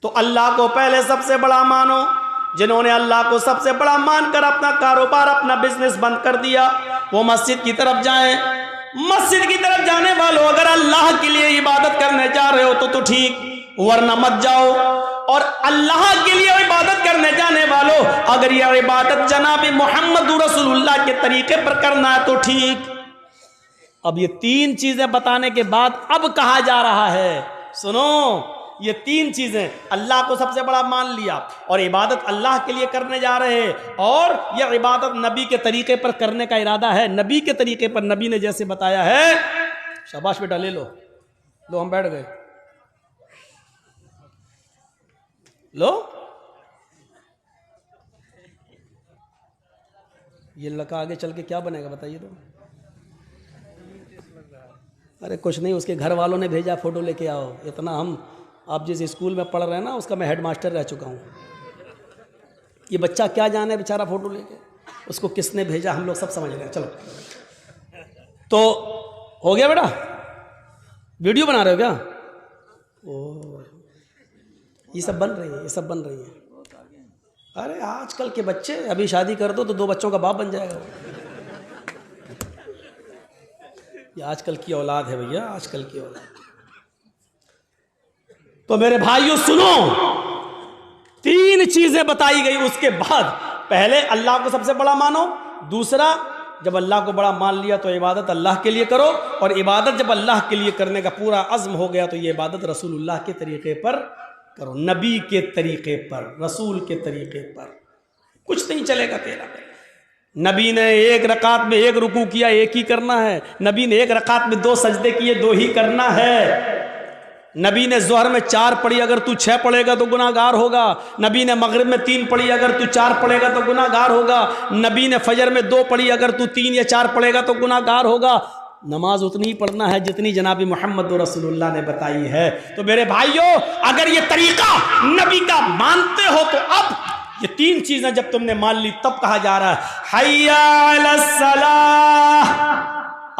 तो अल्लाह को पहले सबसे बड़ा मानो। जिन्होंने अल्लाह को सबसे बड़ा मानकर अपना कारोबार, अपना बिजनेस बंद कर दिया, वो मस्जिद की तरफ जाएं। मस्जिद की तरफ जाने वालों, अगर अल्लाह के लिए इबादत करने जा रहे हो तो ठीक, वरना मत जाओ। और अल्लाह के लिए इबादत करने जाने वालों, अगर यह इबादत जनाब मोहम्मद रसूलुल्लाह के तरीके पर करना है तो ठीक। अब ये तीन चीजें बताने के बाद अब कहा जा रहा है, सुनो, ये तीन चीजें, अल्लाह को सबसे बड़ा मान लिया और इबादत अल्लाह के लिए करने जा रहे हैं, और यह इबादत नबी के तरीके पर करने का इरादा है, नबी के तरीके पर, नबी ने जैसे बताया है। शाबाश बेटा, ले लो, हम बैठ गए, लो। ये लड़का आगे चल के क्या बनेगा बताइए तो। अरे कुछ नहीं, उसके घर वालों ने भेजा, फोटो लेके आओ। इतना हम, आप जिस स्कूल में पढ़ रहे हैं ना, उसका मैं हेडमास्टर रह चुका हूँ। ये बच्चा क्या जाने बेचारा फोटो लेके, उसको किसने भेजा, हम लोग सब समझ रहे हैं। चलो, तो हो गया बेटा, वीडियो बना रहे हो क्या? ओ, ये सब बन रही है, ये सब बन रही है। अरे आजकल के बच्चे, अभी शादी कर दो तो 2 बच्चों का बाप बन जाएगा। ये आजकल की औलाद है भैया, आजकल की औलाद। तो मेरे भाइयों सुनो, 3 चीजें बताई गई। उसके बाद पहले अल्लाह को सबसे बड़ा मानो, दूसरा जब अल्लाह को बड़ा मान लिया तो इबादत अल्लाह के लिए करो, और इबादत जब अल्लाह के लिए करने का पूरा अज़्म हो गया तो ये इबादत रसूलुल्लाह के तरीके पर करो, नबी के तरीके पर, रसूल के तरीके पर। कुछ नहीं चलेगा तेरा। नबी ने 1 रकात में 1 रुकू किया, 1 ही करना है। नबी ने 1 रकात में 2 सजदे किए, 2 ही करना है। नबी ने ज़ोहर में 4 पढ़ी, अगर तू 6 पढ़ेगा तो गुनाहगार होगा। नबी ने मगरिब में 3 पढ़ी, अगर तू 4 पढ़ेगा तो गुनाहगार होगा। नबी ने फजर में 2 पढ़ी, अगर तू 3 या 4 पढ़ेगा तो गुनाहगार होगा। नमाज उतनी ही पढ़ना है जितनी जनाबी मोहम्मद रसूलुल्लाह ने बताई है। तो मेरे भाइयों, अगर ये तरीका नबी का मानते हो तो अब ये 3 चीजें जब तुमने मान ली, तब कहा जा रहा है हय्या अलस सलाह,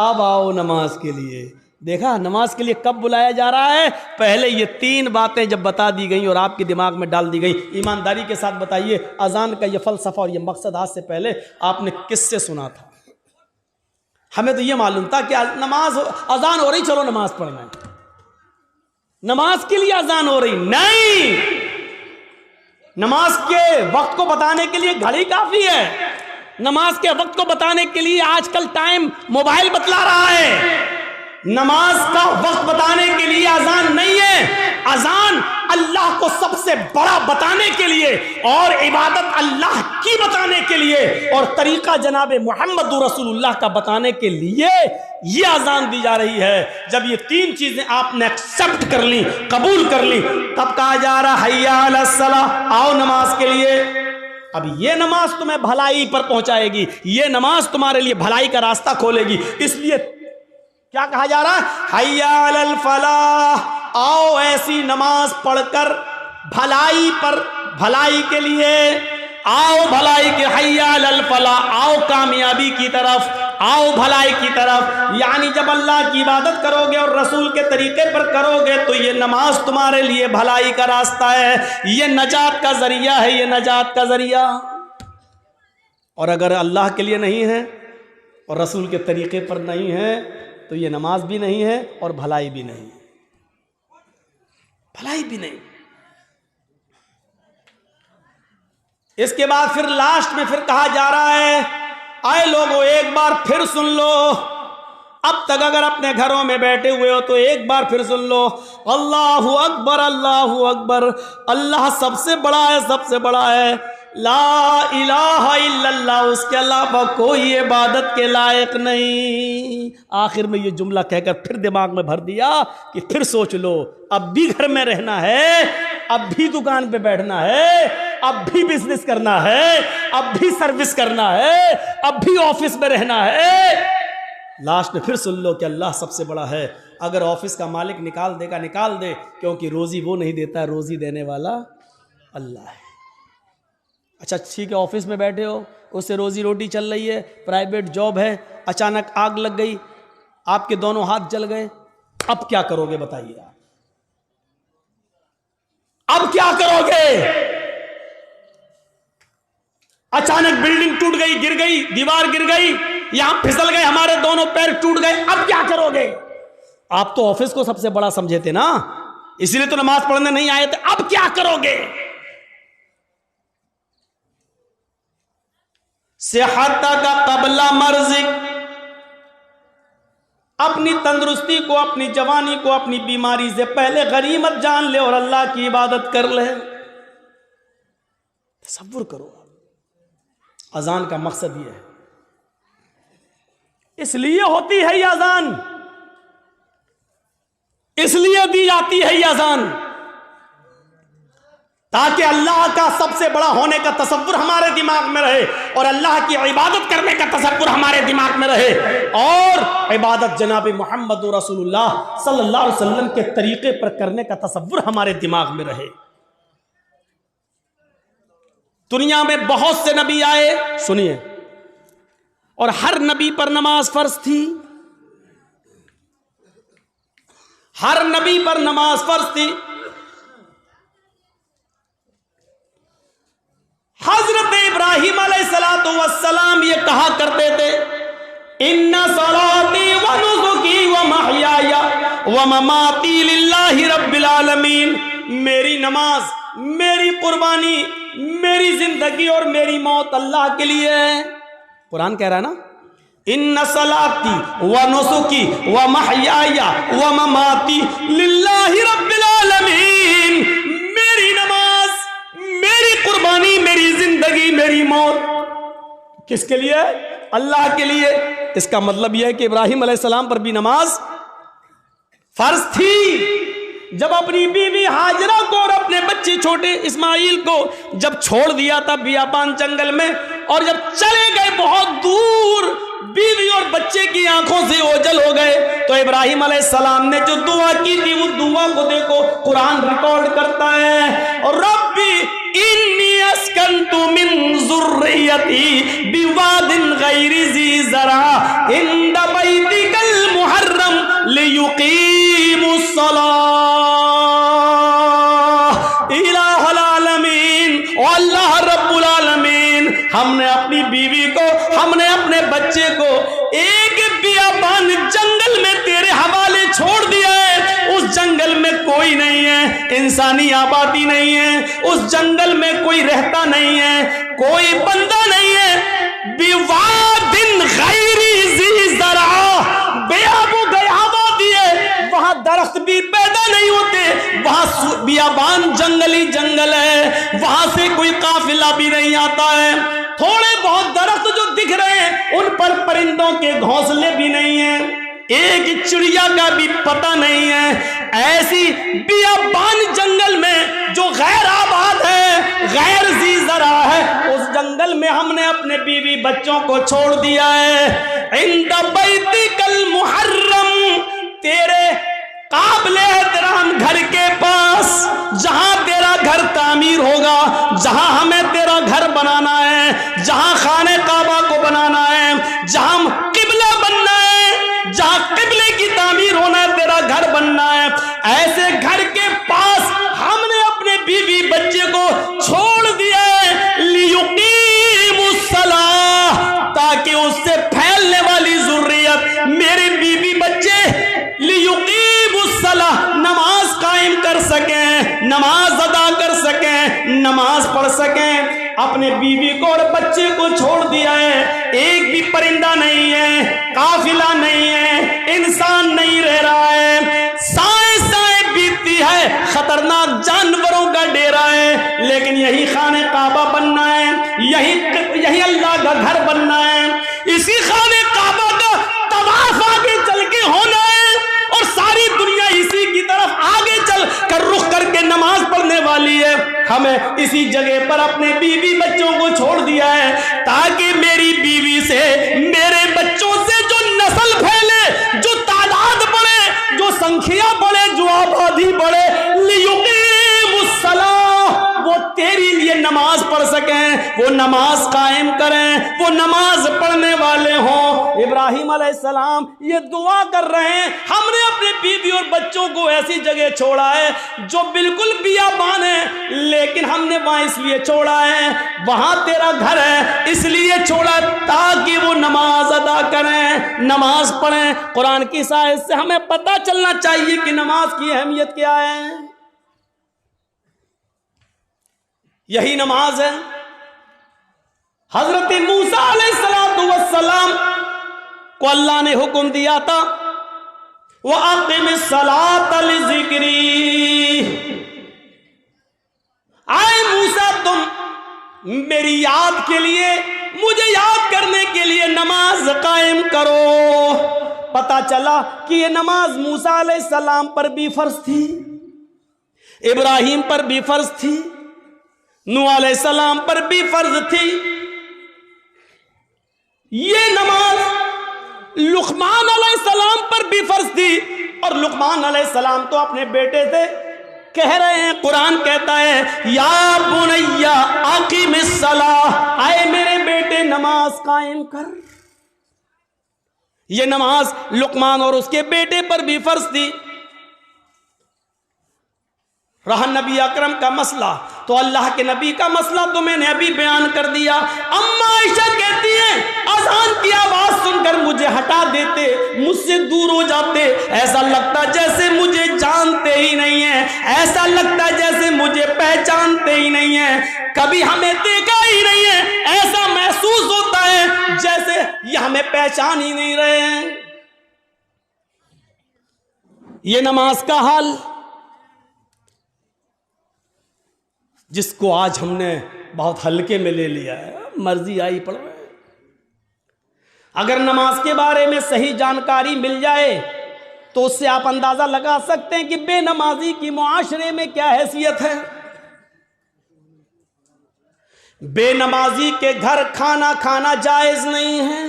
अब आओ नमाज के लिए। देखा, नमाज के लिए कब बुलाया जा रहा है? पहले ये 3 बातें जब बता दी गई और आपके दिमाग में डाल दी गई। ईमानदारी के साथ बताइए, अजान का ये फलसफा और ये मकसद आज से पहले आपने किससे सुना था? हमें तो ये मालूम था कि नमाज, अजान हो रही, चलो नमाज पढ़ना है, नमाज के लिए अजान हो रही। नहीं, नमाज के वक्त को बताने के लिए घड़ी काफी है। नमाज के वक्त को बताने के लिए आजकल टाइम मोबाइल बतला रहा है। नमाज का वक्त बताने के लिए अजान नहीं है, अजान अल्लाह को सबसे बड़ा बताने के लिए और इबादत अल्लाह की बताने के लिए और तरीका जनाब मोहम्मद रसूलुल्लाह का बताने के लिए ये अजान दी जा रही है। जब ये 3 चीजें आपने एक्सेप्ट कर ली, कबूल कर ली, तब कहा जा रहा हय्या अलस सलाह, आओ नमाज के लिए। अब ये नमाज तुम्हें भलाई पर पहुंचाएगी, ये नमाज तुम्हारे लिए भलाई का रास्ता खोलेगी। इसलिए क्या कहा जा रहा है? हय्या अलल फलाह, आओ ऐसी नमाज पढ़कर भलाई पर, भलाई के लिए आओ, भलाई के, हय्या अलल फलाह, आओ कामयाबी की तरफ, आओ भलाई की तरफ। यानी जब अल्लाह की इबादत करोगे और रसूल के तरीके पर करोगे तो ये नमाज तुम्हारे लिए भलाई का रास्ता है, ये नजात का जरिया है, ये नजात का जरिया। और अगर अल्लाह के लिए नहीं है और रसूल के तरीके पर नहीं है तो ये नमाज भी नहीं है और भलाई भी नहीं, भलाई भी नहीं। इसके बाद फिर लास्ट में फिर कहा जा रहा है, आए लोगों एक बार फिर सुन लो, अब तक अगर अपने घरों में बैठे हुए हो तो एक बार फिर सुन लो, अल्लाहु अकबर, अल्लाहु अकबर, अल्लाह सबसे बड़ा है, सबसे बड़ा है, ला इलाहा इल्लल्लाह, उसके अलावा कोई इबादत के लायक नहीं। आखिर में ये जुमला कहकर फिर दिमाग में भर दिया कि फिर सोच लो, अब भी घर में रहना है, अब भी दुकान पे बैठना है, अब भी बिजनेस करना है, अब भी सर्विस करना है, अब भी ऑफिस में रहना है। लास्ट में फिर सुन लो कि अल्लाह सबसे बड़ा है। अगर ऑफिस का मालिक निकाल देगा, निकाल दे, क्योंकि रोजी वो नहीं देता, रोजी देने वाला अल्लाह है। अच्छा ठीक है, ऑफिस में बैठे हो, उससे रोजी रोटी चल रही है, प्राइवेट जॉब है, अचानक आग लग गई, आपके दोनों हाथ जल गए, अब क्या करोगे बताइए आप? अब क्या करोगे? अचानक बिल्डिंग टूट गई, गिर गई, दीवार गिर गई, यहां फिसल गए, हमारे दोनों पैर टूट गए, अब क्या करोगे? आप तो ऑफिस को सबसे बड़ा समझे थे ना, इसलिए तो नमाज पढ़ने नहीं आए थे। अब क्या करोगे? सेहत का कबला मर्जिक, अपनी तंदुरुस्ती को, अपनी जवानी को, अपनी बीमारी से पहले गनीमत जान ले और अल्लाह की इबादत कर ले। तसव्वुर करो, अजान का मकसद यह है, इसलिए होती है ये अजान, इसलिए दी जाती है ये अजान, ताकि अल्लाह का सबसे बड़ा होने का तसव्वुर हमारे दिमाग में रहे और अल्लाह की इबादत करने का तसव्वुर हमारे दिमाग में रहे और इबादत जनाब मोहम्मद रसूलुल्लाह सल्लल्लाहु अलैहि वसल्लम के तरीके पर करने का तसव्वुर हमारे दिमाग में रहे। दुनिया में बहुत से नबी आए, सुनिए, और हर नबी पर नमाज फर्ज थी, हर नबी पर नमाज फर्ज थी। हजरत इब्राहिम अलैहिस्सलातु वस्सलाम ये कहा करते थे, इन्ना सलाती व नुसुकी व महयाया व ममाती लिल्लाहि रब्बिल आलमीन, मेरी नमाज, मेरी कुर्बानी, मेरी जिंदगी और मेरी मौत अल्लाह के लिए है। कुरान कह रहा है ना, इन्ना सलाती व नुसुकी व महयाया व ममाती लिल्लाहि रब्बिल आलमीन, मेरी नमाज, मेरी कुर्बानी, मेरी जिंदगी, मेरी मौत किसके लिए? अल्लाह के लिए। इसका मतलब यह है कि इब्राहिम अलैहिस्सलाम पर भी नमाज फर्ज थी। जब अपनी बीवी हाजरा को और अपने बच्चे छोटे इस्माइल को जब छोड़ दिया था बियाबान जंगल में, और जब चले गए बहुत दूर, बीवी और बच्चे की आंखों से ओझल हो गए, तो इब्राहिम अलैहिस्सलाम ने जो दुआ की थी, वो दुआ को देखो कुरान रिकॉर्ड करता है, और रब्बी इन्नी अस्कन्तु मिन ज़ुर्रियती बिवादिन गैरि ज़ी ज़रा इंद बैतिकल मुहर्रम लियुक़ीमुस सलाह इलाहुल आलमीन। ओ अल्लाह रब्बुल आलमीन, हमने अपनी बीवी को, हमने अपने बच्चे को एक बियाबान जंगल में तेरे हवाले छोड़ दिया है। उस जंगल में कोई नहीं है, इंसानी आबादी नहीं है, उस जंगल में कोई रहता नहीं है, कोई बंदा नहीं है। बिवादिन गैरि ज़ी ज़रा, बेआबू गयाबादी है, वहां दरख्त भी पैदा नहीं होते, वहां बियाबान जंगली जंगल है, वहां से कोई काफिला भी नहीं आता है। थोड़े बहुत दरख्त जो दिख रहे हैं उन पर परिंदों के घोंसले भी नहीं है, एक चिड़िया का भी पता नहीं है। ऐसी बियाबान जंगल में जो गैर आबाद है, गैर ज़ी ज़रा है, उस जंगल में हमने अपने बीवी बच्चों को छोड़ दिया है। इंद बैतिकल मुहर्रम, तेरे काबिले एहतराम घर के पास, जहां तेरा घर तामीर होगा, जहां हमें तेरा घर बनाना है, जहां खाने काबा को बनाना है, जहां किबला बनना है, जहां किबले की तामीर होना है, तेरा घर बनना है, ऐसे घर के पास हमने अपने बीवी बच्चे को छोड़ दिया है। लियुक़ीमुस सलाह, ताकि उससे फैलने वाली ज़ुर्रियत, मेरे बीवी बच्चे लियुक़ीमुस सलाह, नमाज कायम कर सकें, नमाज अदा कर सकें, नमाज पढ़ सकें। अपने बीवी को और बच्चे को छोड़ दिया है, एक भी परिंदा नहीं है, काफिला नहीं है, इंसान नहीं रह रहा है, साए साए बीतती है, खतरनाक जानवरों का डेरा है, लेकिन यही खाने काबा बनना है, यही अल्लाह का घर बनना है, इसी खाने काबा का तवाफ आगे चल के होना है, और सारी दुनिया इसी की तरफ आगे चल कर रुख करके नमाज पढ़ने वाली है। हमें इसी जगह पर अपने बीवी बच्चों को छोड़ दिया है, ताकि मेरी बीवी से, मेरे बच्चों से जो नस्ल फैले, जो तादाद बढ़े, जो संख्या बढ़े, जो आबादी बढ़े, लियुक़ीमुस सलाह, वो तेरी लिए नमाज पढ़ सकें, वो नमाज कायम करें, वो नमाज पढ़ने वाले हों। इब्राहिम अलैहिस्सलाम ये दुआ कर रहे हैं, हमने अपने बीवी और बच्चों को ऐसी जगह छोड़ा है जो बिल्कुल बियाबान है, लेकिन हमने वहां इसलिए छोड़ा है, वहां तेरा घर है इसलिए छोड़ा ताकि वो नमाज अदा करें, नमाज पढ़ें। कुरान की इस आयत से हमें पता चलना चाहिए कि नमाज की अहमियत क्या है। यही नमाज है। हजरत मूसा अलैहिस्सलाम को अल्लाह ने हुक्म दिया था, व अक़िमिस सलात लिज़िक्री, आए मूसा तुम मेरी याद के लिए, मुझे याद करने के लिए नमाज कायम करो। पता चला कि ये नमाज मूसा अलैहिस्सलाम पर भी फर्ज थी, इब्राहिम पर भी फर्ज थी, नूह अलैहिस्सलाम पर भी फर्ज थी। ये नमाज लुकमान अलैहिस्सलाम पर भी फर्ज थी, और लुकमान अलैहिस्सलाम तो अपने बेटे से कह रहे हैं, कुरान कहता है या बुनैया अक़िमिस सलाह, आए मेरे बेटे नमाज कायम कर। ये नमाज लुकमान और उसके बेटे पर भी फर्ज थी। रहा नबी अकरम का मसला, तो अल्लाह के नबी का मसला तो मैंने अभी बयान कर दिया। अम्मा आयशा कहती हैं अज़ान की आवाज सुनकर मुझे हटा देते, मुझसे दूर हो जाते, ऐसा लगता जैसे मुझे जानते ही नहीं है, ऐसा लगता जैसे मुझे पहचानते ही नहीं है, कभी हमें देखा ही नहीं है, ऐसा महसूस होता है जैसे ये हमें पहचान ही नहीं रहे हैं। ये नमाज का हाल जिसको आज हमने बहुत हल्के में ले लिया है, मर्जी आई पढ़ रहे हैं। अगर नमाज के बारे में सही जानकारी मिल जाए तो उससे आप अंदाजा लगा सकते हैं कि बेनमाजी की मुआशरे में क्या हैसियत है। बेनमाजी के घर खाना खाना जायज नहीं है,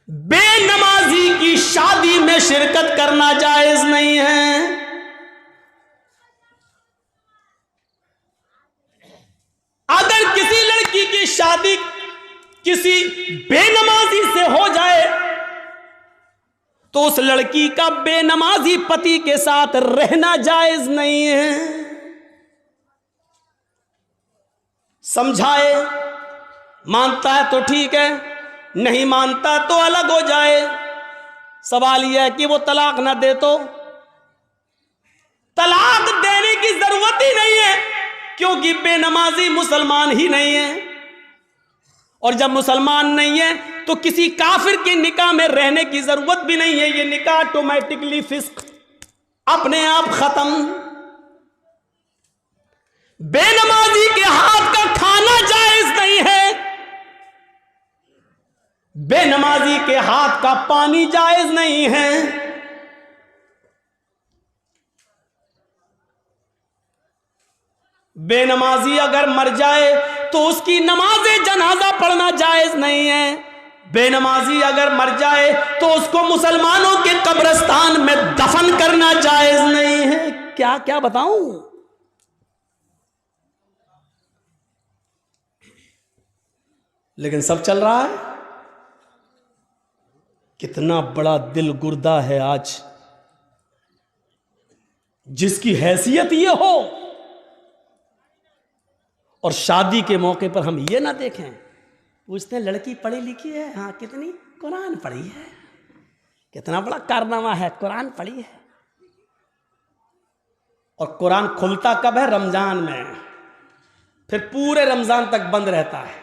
बेनमाजी की शादी में शिरकत करना जायज नहीं है। अगर किसी लड़की की शादी किसी बेनमाजी से हो जाए तो उस लड़की का बेनमाजी पति के साथ रहना जायज नहीं है। समझाए, मानता है तो ठीक है, नहीं मानता तो अलग हो जाए। सवाल यह है कि वो तलाक ना दे तो तलाक देने की जरूरत ही नहीं है, क्योंकि बेनमाजी मुसलमान ही नहीं है, और जब मुसलमान नहीं है तो किसी काफिर के निकाह में रहने की जरूरत भी नहीं है। ये निकाह ऑटोमेटिकली फिस्क, अपने आप खत्म। बेनमाजी के हाथ का खाना जायज नहीं है, बेनमाजी के हाथ का पानी जायज नहीं है। बेनमाजी अगर मर जाए तो उसकी नमाज़े जनाजा पढ़ना जायज नहीं है। बेनमाजी अगर मर जाए तो उसको मुसलमानों के कब्रिस्तान में दफन करना जायज नहीं है। क्या क्या बताऊं। लेकिन सब चल रहा है। कितना बड़ा दिल गुर्दा है आज, जिसकी हैसियत ये हो और शादी के मौके पर हम ये ना देखें। पूछते हैं लड़की पढ़ी लिखी है? हाँ। कितनी? कुरान पढ़ी है। कितना बड़ा कारनामा है, कुरान पढ़ी है। और कुरान खुलता कब है? रमजान में। फिर पूरे रमजान तक बंद रहता है।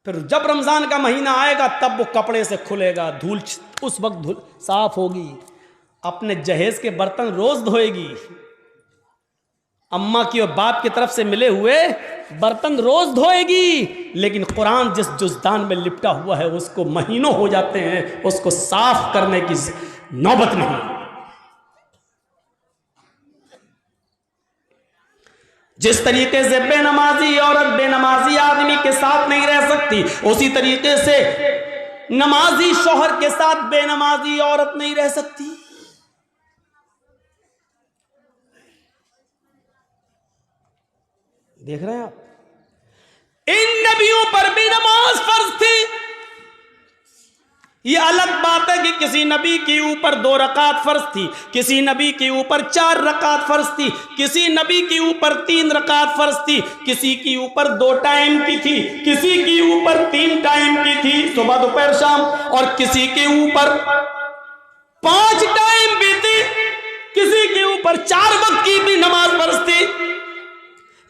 फिर जब रमजान का महीना आएगा तब वो कपड़े से खुलेगा, धूल उस वक्त धूल साफ होगी, अपने जहेज के बर्तन रोज धोएगी, अम्मा की और बाप की तरफ से मिले हुए बर्तन रोज धोएगी। लेकिन कुरान जिस जुज़दान में लिपटा हुआ है उसको महीनों हो जाते हैं, उसको साफ करने की नौबत नहीं। जिस तरीके से बेनमाजी औरत बेनमाजी आदमी के साथ नहीं रह सकती, उसी तरीके से नमाजी शौहर के साथ बेनमाजी औरत नहीं रह सकती। देख रहे हैं आप, इन नबियों पर भी नमाज फर्ज थी। ये अलग बात है कि किसी नबी के ऊपर 2 रकात फर्ज थी, किसी नबी के ऊपर 4 रकात फर्ज थी, किसी नबी के ऊपर 3 रकात फर्ज थी, किसी के ऊपर 2 टाइम की थी, किसी के ऊपर 3 टाइम की थी, सुबह दोपहर शाम, और किसी के ऊपर 5 टाइम भी थी, किसी के ऊपर 4 वक्त की भी नमाज फर्ज थी।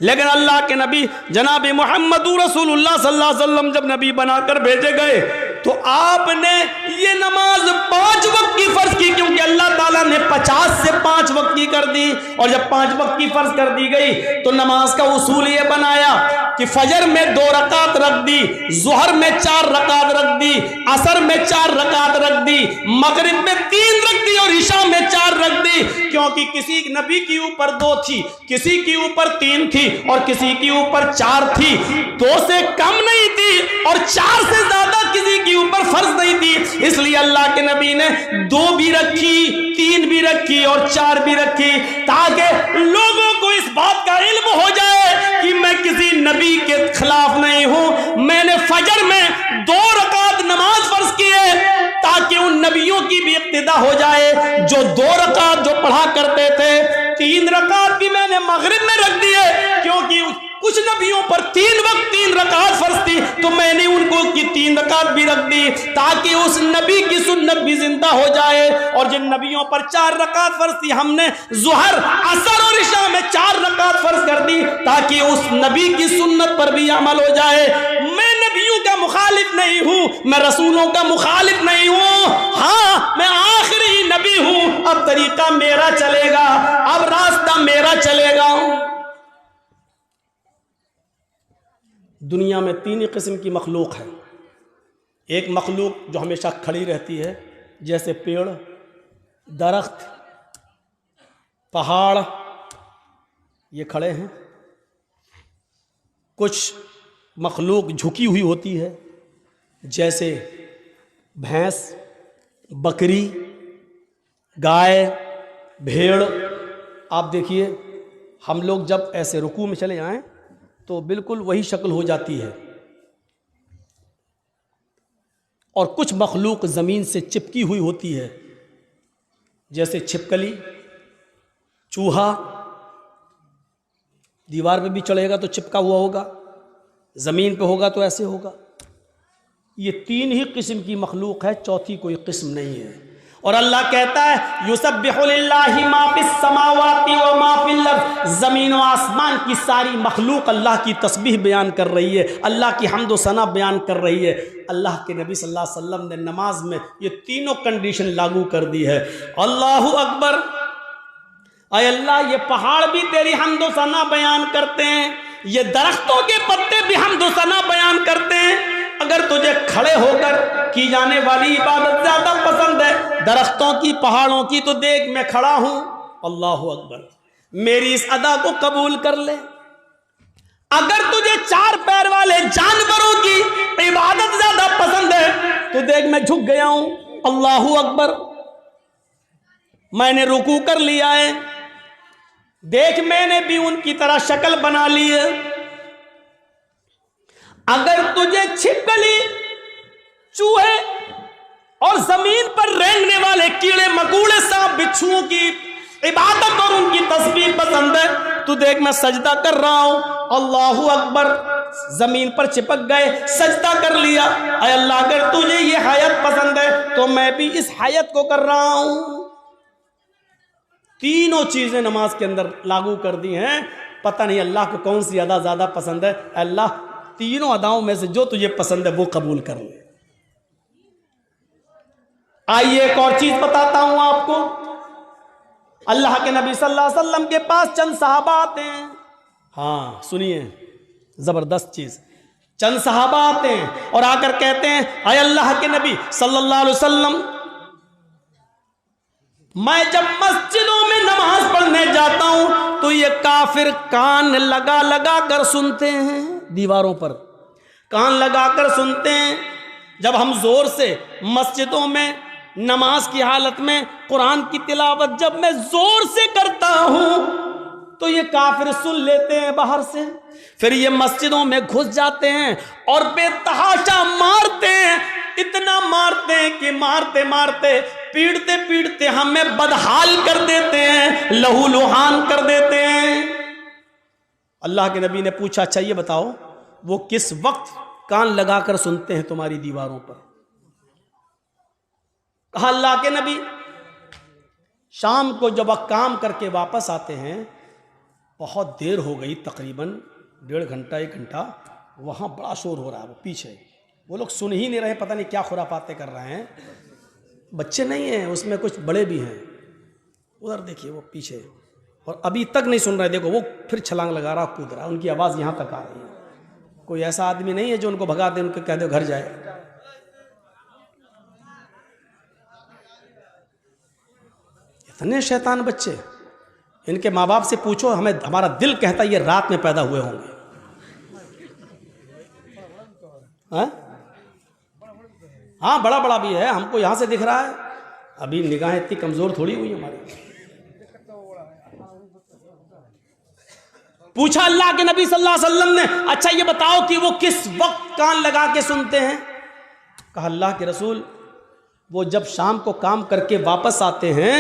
लेकिन अल्लाह के नबी जनाब मोहम्मद रसूलुल्लाह सल्लल्लाहु अलैहि वसल्लम जब नबी बनाकर भेजे गए तो आपने ये नमाज 5 वक्त की फर्ज की, क्योंकि अल्लाह ताला ने 50 से 5 वक्त की कर दी। और जब 5 वक्त की फर्ज कर दी गई तो नमाज का उसूल ये बनाया कि फजर में 2 रकात रख दी, जोहर में 4 रकात रख दी, असर में 4 रकात रख दी, मगरिब में 3 रख दी और इशा में 4 रख दी। क्योंकि किसी नबी के ऊपर 2 थी, किसी के ऊपर 3 थी और किसी के ऊपर 4 थी। 2 से कम नहीं थी और 4 से ज्यादा किसी के ऊपर फर्ज नहीं थी। इसलिए अल्लाह के नबी ने 2 भी रखी, 3 भी रखी और 4 भी रखी, ताकि लोगों को इस बात का इल्म हो जाए कि मैं किसी नबी के खिलाफ नहीं हूं। मैंने फजर में 2 रकात नमाज फर्ज की है ताकि उन नबियों की भी इक्तिदा हो जाए जो 2 रकात जो पढ़ा करते थे। 3 रकात भी मैंने मगरिब में रख दी है, क्योंकि कुछ नबियों पर 3 वक्त 3 रकात फर्ज थी, तो मैंने उनको की 3 रकात भी रख दी ताकि उस नबी की सुन्नत भी जिंदा हो जाए। और जिन नबियों पर 4 रकात फर्ज थी हमने जोहर, असर और इशा में 4 रकात फर्ज कर दी ताकि उस नबी की सुन्नत पर भी अमल हो जाए। मैं नबियों का मुखालिफ नहीं हूं, मैं रसूलों का मुखालिफ नहीं हूं। हाँ, मैं आखिरी नबी हूं, अब तरीका मेरा चलेगा, अब रास्ता मेरा चलेगा। दुनिया में 3 ही किस्म की मखलूक है। एक मखलूक जो हमेशा खड़ी रहती है, जैसे पेड़, दरख्त, पहाड़, ये खड़े हैं। कुछ मखलूक झुकी हुई होती है, जैसे भैंस, बकरी, गाय, भेड़। आप देखिए, हम लोग जब ऐसे रुकू में चले जाएं तो बिल्कुल वही शक्ल हो जाती है। और कुछ मखलूक ज़मीन से चिपकी हुई होती है, जैसे छिपकली, चूहा। दीवार पे भी चढ़ेगा तो चिपका हुआ होगा, ज़मीन पे होगा तो ऐसे होगा। ये 3 ही किस्म की मखलूक है, चौथी कोई किस्म नहीं है। और अल्लाह कहता है युसब्बिहु लिल्लाहि मा फिस समावाति व मा फिल अर्द, ज़मीन और आसमान की सारी मखलूक अल्लाह की तस्बीह बयान कर रही है, अल्लाह की हम्द व सना बयान कर रही है। अल्लाह के नबी सल्लल्लाहु अलैहि वसल्लम ने नमाज में ये तीनों कंडीशन लागू कर दी है। अल्लाहु अकबर, अय अल्लाह, ये पहाड़ भी तेरी हम्द व सना बयान करते हैं, ये दरख्तों के पत्ते भी हम्द व सना बयान करते हैं। अगर तुझे खड़े होकर की जाने वाली इबादत ज्यादा पसंद है दरख्तों की, पहाड़ों की, तो देख मैं खड़ा हूं। अल्लाह अकबर, मेरी इस अदा को कबूल कर ले। अगर तुझे 4 पैर वाले जानवरों की इबादत ज्यादा पसंद है तो देख मैं झुक गया हूं। अल्लाह अकबर, मैंने रुकू कर लिया है, देख मैंने भी उनकी तरह शक्ल बना ली है। अगर तुझे छिपकली, चूहे और जमीन पर रेंगने वाले कीड़े मकोड़े, सांप, बिच्छुओं की इबादत और उनकी तस्बीह पसंद है तो देख मैं सजदा कर रहा हूं। अल्लाहू अकबर, जमीन पर चिपक गए, सजदा कर लिया। अय अल्लाह, अगर तुझे ये हयात पसंद है तो मैं भी इस हयात को कर रहा हूं। तीनों चीजें नमाज के अंदर लागू कर दी हैं। पता नहीं अल्लाह को कौन सी अदा ज्यादा पसंद है। अल्लाह, तीनों अदाओं में से जो तुझे पसंद है वो कबूल कर ले। आइए एक और चीज बताता हूं आपको। अल्लाह के नबी सल्लल्लाहु अलैहि वसल्लम के पास चंद सहाबा आते हैं। हाँ सुनिए, जबरदस्त चीज। चंद सहाबा आते हैं और आकर कहते हैं, अय अल्लाह के नबी सल्लल्लाहु अलैहि वसल्लम, मैं जब मस्जिदों में नमाज पढ़ने जाता हूं तो ये काफिर कान लगा लगा कर सुनते हैं, दीवारों पर कान लगाकर सुनते हैं। जब हम जोर से मस्जिदों में नमाज की हालत में कुरान की तिलावत जब मैं जोर से करता हूं तो ये काफिर सुन लेते हैं बाहर से, फिर ये मस्जिदों में घुस जाते हैं और बेतहाशा मारते हैं, इतना मारते हैं कि मारते मारते पीड़ते पीड़ते हमें बदहाल कर देते हैं, लहूलुहान कर देते हैं। अल्लाह के नबी ने पूछा, अच्छा ये बताओ वो किस वक्त कान लगाकर सुनते हैं तुम्हारी दीवारों पर? कहा अल्लाह के नबी, शाम को जब काम करके वापस आते हैं, बहुत देर हो गई, तकरीबन 1.5 घंटा 1 घंटा, वहाँ बड़ा शोर हो रहा है, वो पीछे वो लोग सुन ही नहीं रहे, पता नहीं क्या खुराफाते कर रहे हैं, बच्चे नहीं हैं उसमें, कुछ बड़े भी हैं, उधर देखिए वो पीछे, और अभी तक नहीं सुन रहे। देखो वो फिर छलांग लगा रहा, कूद रहा, उनकी आवाज़ यहाँ तक आ रही है। कोई ऐसा आदमी नहीं है जो उनको भगा दे, उनको कह दे घर जाए। इतने शैतान बच्चे, इनके माँ बाप से पूछो, हमें हमारा दिल कहता है ये रात में पैदा हुए होंगे। हाँ बड़ा बड़ा भी है, हमको यहाँ से दिख रहा है, अभी निगाहें इतनी कमजोर थोड़ी हुई हमारी। पूछा अल्लाह के नबी सल्लल्लाहु अलैहि वसल्लम ने, अच्छा ये बताओ कि वो किस वक्त कान लगा के सुनते हैं? कहा अल्लाह के रसूल, वो जब शाम को काम करके वापस आते हैं,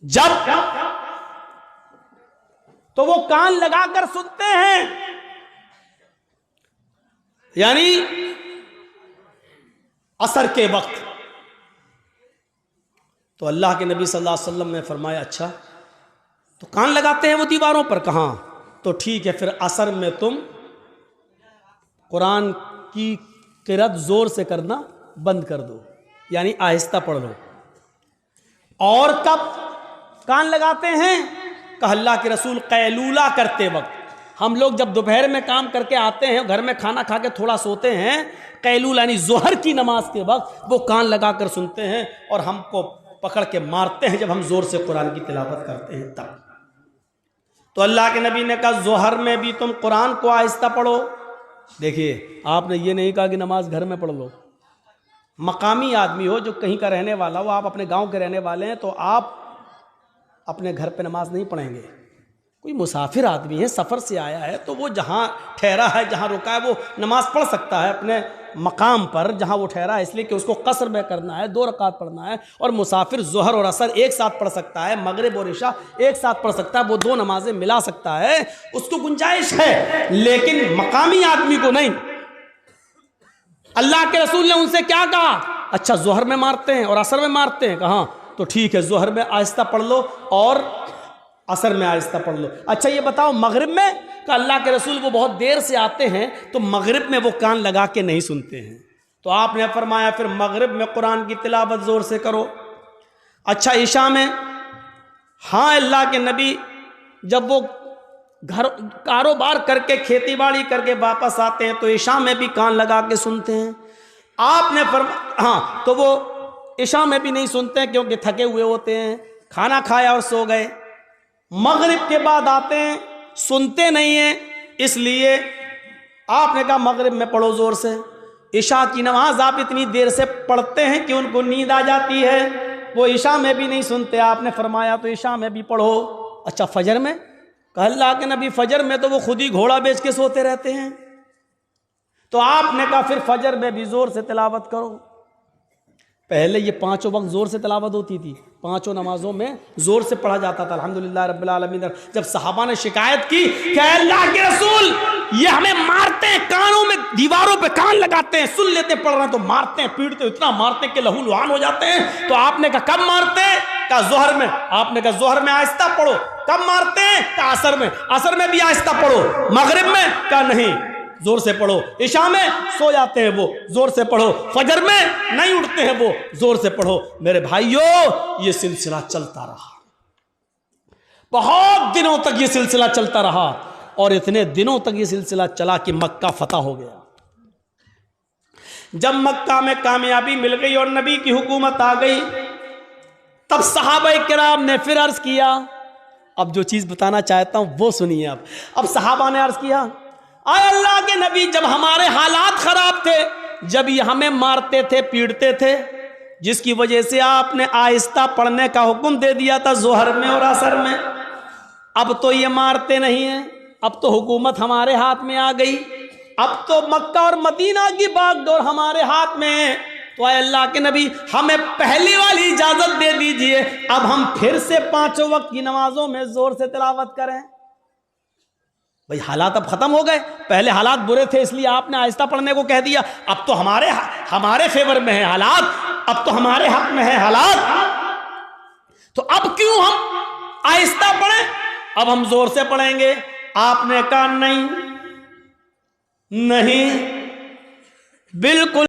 जब तो वो कान लगाकर सुनते हैं, यानी असर के वक्त। तो अल्लाह के नबी सल्लल्लाहु अलैहि वसल्लम ने फरमाया, अच्छा तो कान लगाते हैं वो दीवारों पर? कहाँ? तो ठीक है, फिर असर में तुम कुरान की किरात जोर से करना बंद कर दो, यानी आहिस्ता पढ़ लो। और कब कान लगाते हैं? कहा अल्लाह के रसूल, कैलूला करते वक्त। हम लोग जब दोपहर में काम करके आते हैं, घर में खाना खा के थोड़ा सोते हैं, कैलूला यानी जोहर की नमाज के वक्त वो कान लगाकर सुनते हैं और हमको पकड़ के मारते हैं जब हम जोर से कुरान की तिलावत करते हैं तब। तो अल्लाह के नबी ने कहा जोहर में भी तुम कुरान को आहिस्ता पढ़ो। देखिए आपने ये नहीं कहा कि नमाज घर में पढ़ लो। मकामी आदमी हो, जो कहीं का रहने वाला हो, आप अपने गांव के रहने वाले हैं, तो आप अपने घर पे नमाज नहीं पढ़ेंगे। कोई मुसाफिर आदमी है, सफ़र से आया है, तो वो जहाँ ठहरा है, जहाँ रुका है, वो नमाज पढ़ सकता है अपने मकाम पर जहाँ वो ठहरा है, इसलिए कि उसको कसर में करना है, 2 रकात पढ़ना है। और मुसाफिर जोहर और असर एक साथ पढ़ सकता है, मगरिब और इशा एक साथ पढ़ सकता है, वो 2 नमाजें मिला सकता है, उसको गुंजाइश है, लेकिन मकामी आदमी को नहीं। अल्लाह के रसूल ने उनसे क्या कहा? अच्छा जोहर में मारते हैं और असर में मारते हैं? कहा तो ठीक है, जोहर में आहिस्ता पढ़ लो और असर में आहिस्ता पढ़ लो। अच्छा ये बताओ मगरिब में? का अल्लाह के रसूल वो बहुत देर से आते हैं, तो मगरिब में वो कान लगा के नहीं सुनते हैं। तो आपने फरमाया फिर मगरिब में कुरान की तिलावत जोर से करो। अच्छा इशा में? हाँ अल्लाह के नबी जब वो घर कारोबार करके खेती बाड़ी करके वापस आते हैं तो इशा में भी कान लगा के सुनते हैं। आपने हाँ, तो वो इशा में भी नहीं सुनते हैं क्योंकि थके हुए होते हैं, खाना खाया और सो गए। मगरिब के बाद आते हैं, सुनते नहीं हैं, इसलिए आपने कहा मगरिब में पढ़ो जोर से। इशा की नमाज आप इतनी देर से पढ़ते हैं कि उनको नींद आ जाती है, वो इशा में भी नहीं सुनते, आपने फरमाया तो इशा में भी पढ़ो। अच्छा फजर में? कहा अल्लाह के नबी फजर में तो वो खुद ही घोड़ा बेच के सोते रहते हैं। तो आपने कहा फिर फजर में भी जोर से तिलावत करो। पहले ये 5 वक्त जोर से तिलावत होती थी, 5 नमाजों में जोर से पढ़ा जाता था अल्हम्दुलिल्लाह रब्बिल आलमीन। जब सहाबा ने शिकायत की कि अल्लाह के रसूल ये हमें मारते हैं, कानों में दीवारों पे कान लगाते हैं, सुन लेते पढ़ रहे हैं तो मारते हैं, पीटते इतना मारते हैं कि लहू लुहान हो जाते हैं। तो आपने कहा कब मारते हैं? कहा जोहर में। आपने कहा जोहर में आहिस्ता पढ़ो। कब मारते हैं? कहा असर में। असर में भी आहिस्ता पढ़ो। मगरिब में? कहा नहीं जोर से पढ़ो। इशा में सो जाते हैं वो, जोर से पढ़ो। फजर में नहीं उठते हैं वो, जोर से पढ़ो। मेरे भाइयों ये सिलसिला चलता रहा, बहुत दिनों तक ये सिलसिला चलता रहा, और इतने दिनों तक ये सिलसिला चला कि मक्का फतह हो गया। जब मक्का में कामयाबी मिल गई और नबी की हुकूमत आ गई, तब सहाबा किराम ने फिर अर्ज किया। अब जो चीज बताना चाहता हूं वो सुनिए। अब सहाबा ने अर्ज किया, आए अल्लाह के नबी जब हमारे हालात खराब थे, जब ये हमें मारते थे, पीटते थे, जिसकी वजह से आपने आहिस्ता पढ़ने का हुक्म दे दिया था जोहर में और असर में। अब तो ये मारते नहीं हैं, अब तो हुकूमत हमारे हाथ में आ गई, अब तो मक्का और मदीना की बागडोर हमारे हाथ में है। तो आए अल्लाह के नबी, हमें पहली वाली इजाजत दे दीजिए, अब हम फिर से 5 वक्त की नमाजों में जोर से तिलावत करें। भाई हालात अब खत्म हो गए, पहले हालात बुरे थे इसलिए आपने आहिस्ता पढ़ने को कह दिया, अब तो हमारे फेवर में है हालात, अब तो हमारे हक में है हालात, तो अब क्यों हम आहिस्ता पढ़ें, अब हम जोर से पढ़ेंगे। आपने कहा नहीं, बिल्कुल